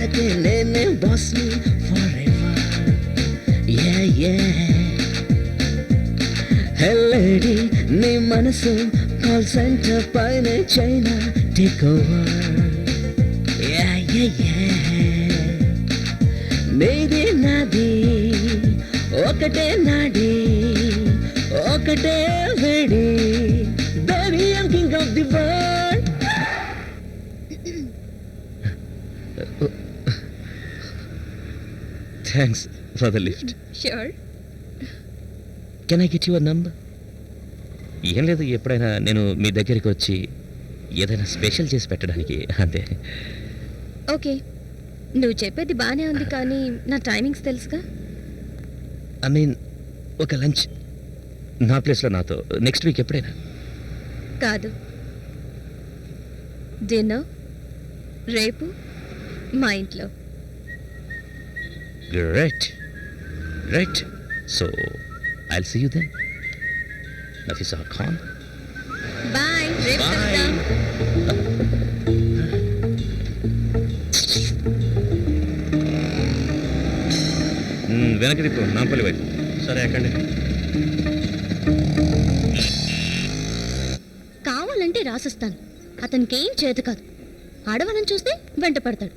నీకే నేనే బాస్ని forever. Yeah, yeah. Hey lady, నీ మనసు కాల్ సెంటర్ పైన China take over. Yeah, yeah, yeah. నీది నాది ఒకటే నాడి ఒకటే వేడి baby I'm king of the world. Thanks for the lift. Sure. Can I get your number? ఏం లేదు, ఎప్పుడైనా నేను మీ దగ్గరికి వచ్చి ఏదైనా స్పెషల్ చేసి పెట్టడానికి అంతే. ఓకే, నువ్వు చెప్పేది బాగానే ఉంది, కానీ నా టైమింగ్స్ తెలుసుగా. ఐ మీన్ ఒక లంచ్ నా ప్లేస్లో నాతో నెక్స్ట్ వీక్ ఎప్పుడైనా. కాదు, డిన్నర్ రేపు మా ఇంట్లో. Great. Right. So, I'll see you then. Nafisa Khan. Bye, రేపు Bye. కలుద్దాం. వెనక్కి తిప్పు, నాంపల్లి వైపు. సరే ఎక్కండి. కావాలంటే రాసిస్తాను, అతనికి ఏం చేత కాదు. ఆడవాళ్ళని చూస్తే వెంట పడతాడు,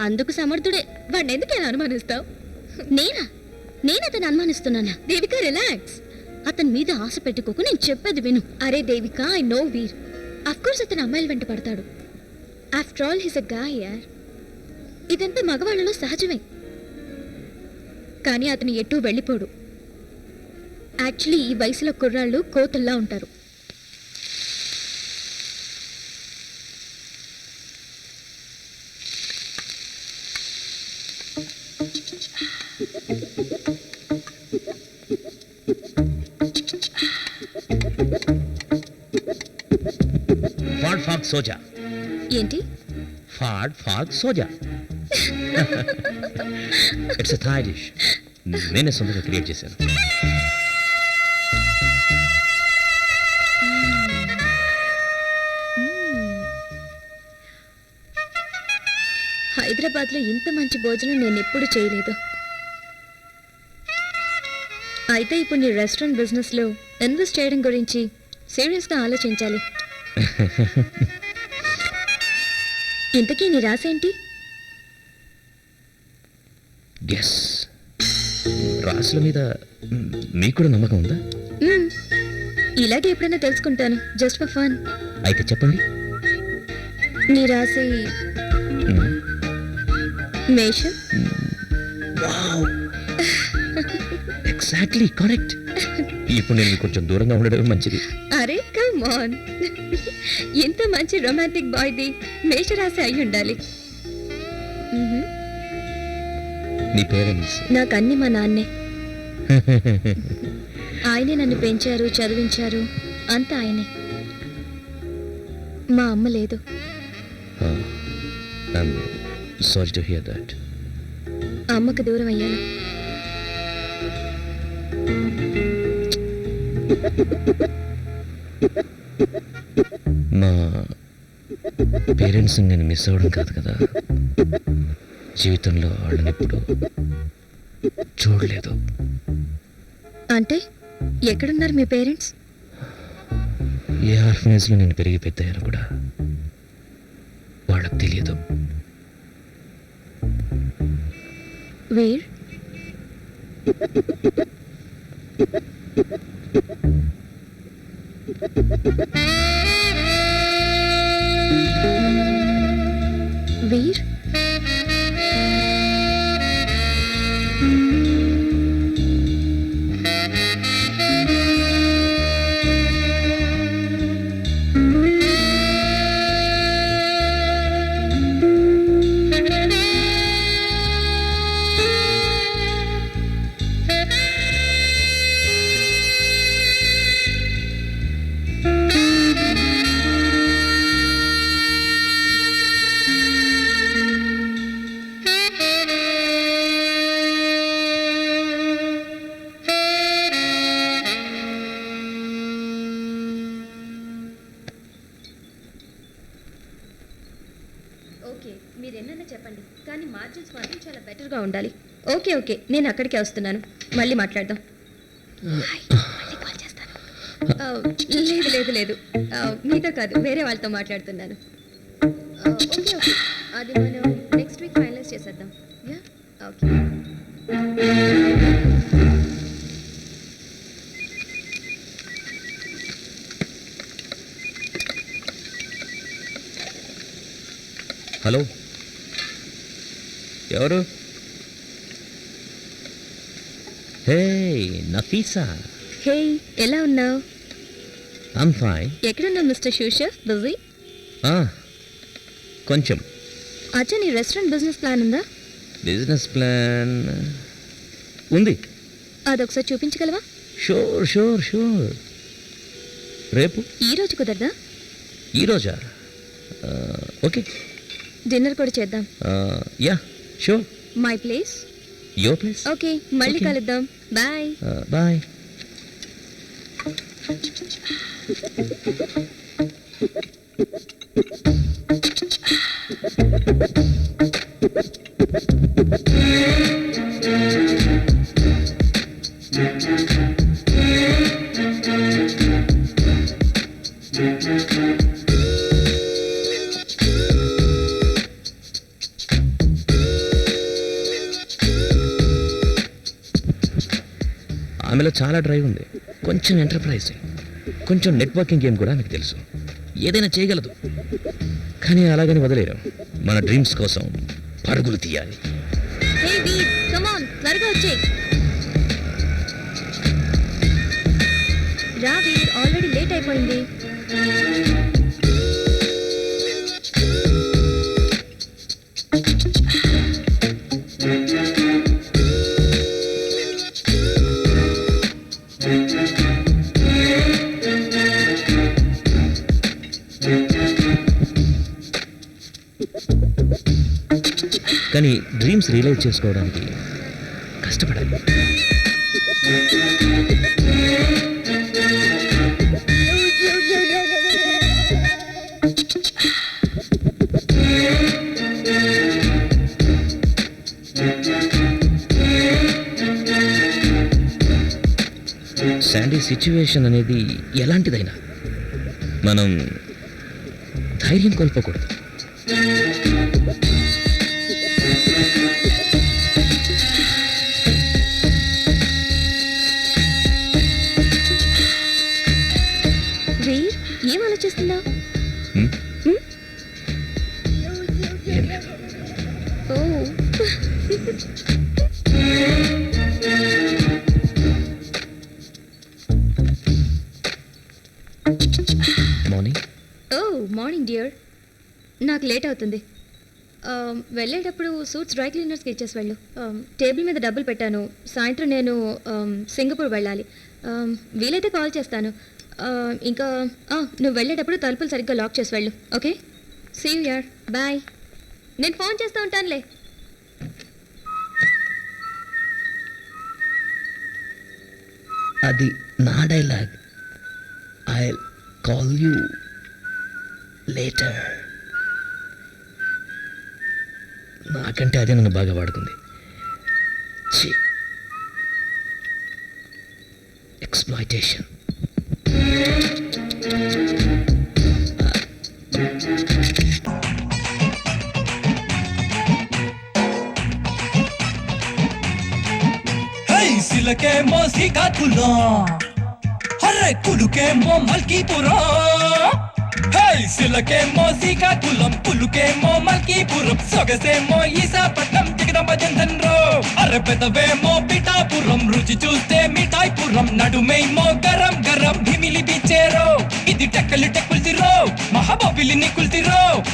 అందుకు సమర్థుడే. వాడిని ఎందుకు ఎలా అనుమానిస్తావు? నేను అతను అనుమానిస్తున్నానా? దేవిక, రిలాక్స్. అతని మీద ఆశ పెట్టుకోకు, నేను చెప్పేది విను. అరే Devika, I know Veer. Of course అతను అమ్మాయిలు వెంట పడతాడు. After all his a guy యార్. ఇదంతా మగవాళ్ళలో సహజమే. కానీ అతను ఎటూ వెళ్ళిపోడు. యాక్చువల్లీ ఈ వయసులో కుర్రాళ్ళు కోతుల్లా ఉంటారు. ఫాడ్ ఫాగ్ సోజా. ఏంటి? ఫాడ్ ఫాగ్ సోజా. It's a Thai dish. నేనే సొంతంగా క్రియేట్ చేశాను. హైదరాబాద్లో ఇంత మంచి భోజనం నేను ఎప్పుడు చేయలేదు. అయితే ఇప్పుడు నీ రెస్టారెంట్ బిజినెస్లో ఇన్వెస్ట్ చేయడం గురించి సీరియస్గా ఆలోచించాలి. ఇంతకీ నీ రాసేంటి? గెస్. రాసుల మీద మీకు కూడా నమ్మకం ఉందా? ఇలాగే ఎప్పుడైనా తెలుసుకుంటాను, జస్ట్ ఫర్ ఫన్. అయితే చెప్పండి. నీ రాసి మేషం. Exactly correct. ఇప్పుడు నేను కొంచెం దూరంగా ఉండడం మంచిది. అరే కమ్ ఆన్, ఇంత మంచి రొమాంటిక్ బాయ్ది మేషరాశి అయి ఉండాలి. నీ పేరెంట్స్? నాకు అన్ని మా నాన్నే. ఆయనే నన్ను పెంచారు, చదివించారు, అంతా ఆయనే. మా అమ్మ లేదు. Sorry to hear that. అమ్మకు దూరం అయ్యాను. మా పేరెంట్స్ నేను మిస్ అవ్వడం కాదు కదా, జీవితంలో వాళ్ళని ఎప్పుడు చూడలేదు. అంటే ఎక్కడున్నారు మీ పేరెంట్స్? ఏ ఆర్ఫనేజ్లో నేను పెరిగి పెద్దయ్యాను కూడా వాళ్ళకి తెలియదు. వీర్, వీర్, ఓకే మీరు ఎన్నైనా చెప్పండి కానీ మార్జిన్స్ మాత్రం చాలా బెటర్గా ఉండాలి. ఓకే ఓకే నేను అక్కడికే వస్తున్నాను, మళ్ళీ మాట్లాడదాం. హాయ్, మళ్ళీ కాల్ చేస్తాను. లేదు లేదు లేదు, మీతో కాదు వేరే వాళ్ళతో మాట్లాడుతున్నాను. ఓకే ఓకే అది మనం నెక్స్ట్ వీక్ ఫైనలైజ్ చేసేద్దాం. Yeah okay. హలో, ఎవరు? హే నఫీసా. హే ఎలా ఉన్నావు? I'm fine. ఎక్కడున్నావు మిస్టర్ షూషెఫ్? బిజీ? కొంచెం. అచ్చా నీ రెస్టారెంట్ బిజినెస్ ప్లాన్ ఉందా? బిజినెస్ ప్లాన్ ఉంది. అదొకసారి చూపించగలవా? Sure sure sure. రేపు? ఈరోజు కుదరదా? ఈరోజా? ఓకే. డిన్నర్ కూడా చేద్దాం. Yeah sure. My place. Your place. Okay మళ్ళీ Okay. కలుద్దాం. బాయ్. బాయ్. ఆమెలో చాలా డ్రైవ్ ఉంది, కొంచెం ఎంటర్ప్రైజింగ్, కొంచెం నెట్వర్కింగ్ గేమ్ కూడా మీకు తెలుసు. ఏదైనా చేయగలదు, కానీ అలాగని వదిలేరు. మన డ్రీమ్స్ కోసం పరుగులు తీయాలి. హే వీర్ కమ్ ఆన్ త్వరగా వచ్చేయ్. రా వీర్ ఆల్రెడీ లేట్ అయిపోయింది. కానీ డ్రీమ్స్ రియలైజ్ చేసుకోవడానికి కష్టపడాలి. శాండీ సిచ్యువేషన్ అనేది ఎలాంటిదైనా మనం ధైర్యం కోల్పోకూడదు. వీర్ ఏం ఆలోచిస్తున్నావు? హ్మ్? ఏం లేదు. ఓ మార్నింగ్. ఓ మార్నింగ్ డియర్. నాకు లేట్ అవుతుంది. వెళ్ళేటప్పుడు సూట్స్ డ్రై క్లీనర్స్కి ఇచ్చేసి వెళ్ళు. టేబుల్ మీద డబ్బులు పెట్టాను. సాయంత్రం నేను సింగపూర్ వెళ్ళాలి. వీలైతే కాల్ చేస్తాను. ఇంకా నువ్వు వెళ్ళేటప్పుడు తలుపులు సరిగ్గా లాక్ చేసి వెళ్ళు. ఓకే సీ యూ యార్. బాయ్. నేను ఫోన్ చేస్తూ ఉంటానులే. అది నా dialogue. I call you later. నాకంటే అదే నన్ను బాగా వాడుకుంది. ఎక్స్ప్లాయిటేషన్. సిలకేమో శ్రీకాకుళం, హర్రే కులుకేమో మల్కీపురం. సిలకేమో శ్రీకాకుళం, పులుకేమో మల్కీపురం, సొగసేమో ఈశాపట్నం, జగదమ్మ జంధన్రో. అర్రె పెదవేమో పిఠాపురం, రుచి చూస్తే మిఠాయిపురం, నడుమేమో గరం గరం భిమిలి బిచ్చేరో. ఇది టెక్కలు టెక్కుల్తిరో, మహాబాబిలి నిక్కుల్తిరో.